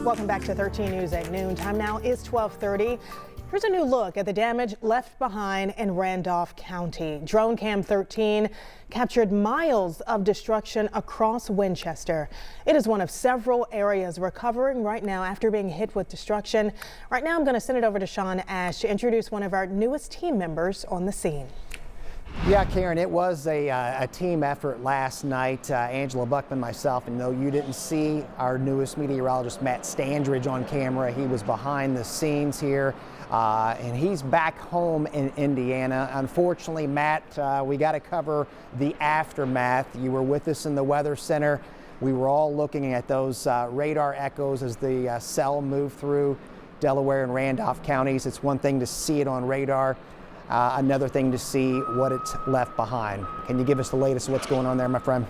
Welcome back to 13 News at noon. Time now is 12:30. Here's a new look at the damage left behind in Randolph County. Drone Cam 13 captured miles of destruction across Winchester. It is one of several areas recovering right now after being hit with destruction. Right now, I'm going to send it over to Sean Ash to introduce one of our newest team members on the scene. Yeah, Karen, it was a team effort last night. Angela Buckman, myself, and though you didn't see our newest meteorologist, Matt Standridge, on camera, he was behind the scenes here, and he's back home in Indiana. Unfortunately, Matt, we got to cover the aftermath. You were with us in the Weather Center. We were all looking at those radar echoes as the cell moved through Delaware and Randolph counties. It's one thing to see it on radar. Another thing to see what it's left behind. Can you give us the latest of what's going on there, my friend?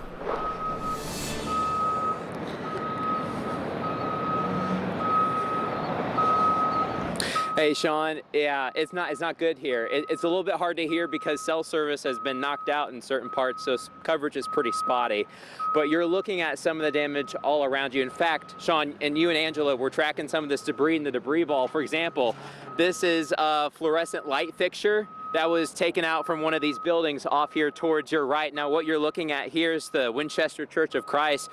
Hey, Sean. Yeah, it's not good here. It's a little bit hard to hear because cell service has been knocked out in certain parts, so coverage is pretty spotty. But you're looking at some of the damage all around you. In fact, Sean, and you and Angela were tracking some of this debris in the debris ball. For example, this is a fluorescent light fixture that was taken out from one of these buildings off here towards your right. Now, what you're looking at here is the Winchester Church of Christ.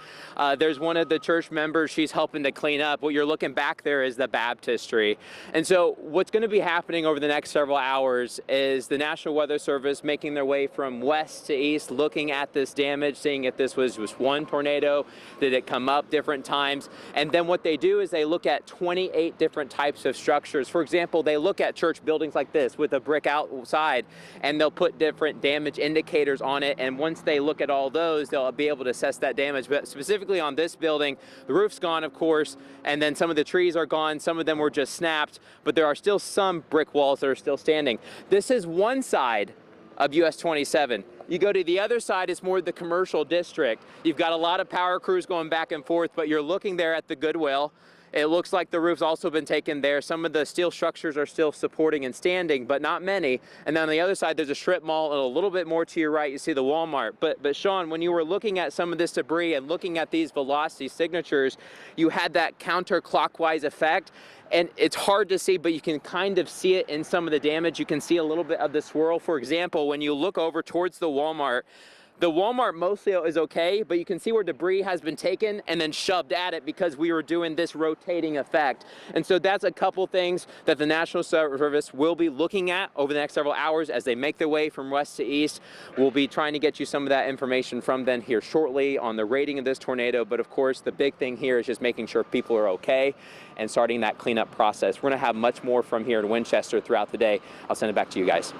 There's one of the church members. She's helping to clean up. What you're looking back there is the baptistry. And so what's going to be happening over the next several hours is the National Weather Service making their way from west to east, looking at this damage, seeing if this was just one tornado, did it come up different times. And then what they do is they look at 28 different types of structures. For example, they look at church buildings like this with a brick outside, and they'll put different damage indicators on it, and once they look at all those, they'll be able to assess that damage. But specifically on this building, the roof's gone, of course, and then some of the trees are gone. Some of them were just snapped, but there are still some brick walls that are still standing. This is one side of US 27. You go to the other side, it's more the commercial district. You've got a lot of power crews going back and forth, but you're looking there at the Goodwill. It looks like the roof's also been taken there. Some of the steel structures are still supporting and standing, but not many. And then on the other side, there's a strip mall, and a little bit more to your right, you see the Walmart. But Sean, when you were looking at some of this debris and looking at these velocity signatures, you had that counterclockwise effect. And it's hard to see, but you can kind of see it in some of the damage. You can see a little bit of the swirl. For example, when you look over towards the Walmart mostly is okay, but you can see where debris has been taken and then shoved at it because we were doing this rotating effect. And so that's a couple things that the National Service will be looking at over the next several hours as they make their way from west to east. We'll be trying to get you some of that information from them here shortly on the rating of this tornado. But of course, the big thing here is just making sure people are okay and starting that cleanup process. We're going to have much more from here in Winchester throughout the day. I'll send it back to you guys.